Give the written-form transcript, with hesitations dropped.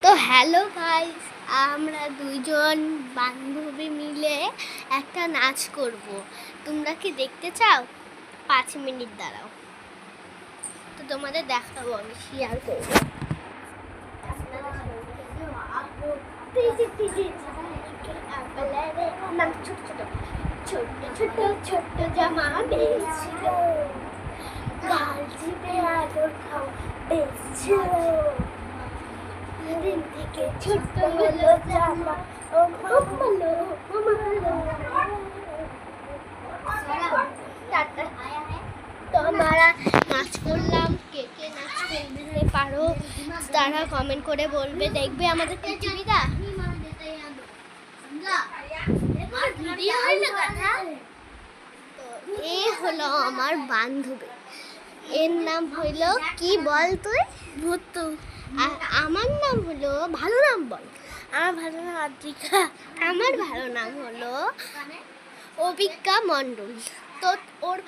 তো hello guys, আমরা দুইজন বান্ধবী মিলে একটা নাচ করব। তোমরা কি দেখতে চাও? 5 মিনিট দাঁড়াও, তো তোমাদের দেখাবো, আমি শেয়ার করবো। ছোট ছোট ছোট জামা বেশছিল, গাল চিপে আদর খাও বেশছিল। দিন থেকে ছোট্ট হলো জামা, ও মামালো মামালো। তো আমরা নাচ করলাম, কে কে নাচ করতে পারো তারা কমেন্ট করে বলবে। দেখবে আমাদের প্রতিযোগিতা। তো এ হলো আমার বান্ধবী, এর নাম হইলো কি বল তুই? ভুতু। আর আমার নাম হলো, ভালো নাম বল। আমার ভালো নাম আদ্রিকা। আমার ভালো নাম হলো অবিকা মণ্ডল। তো ওর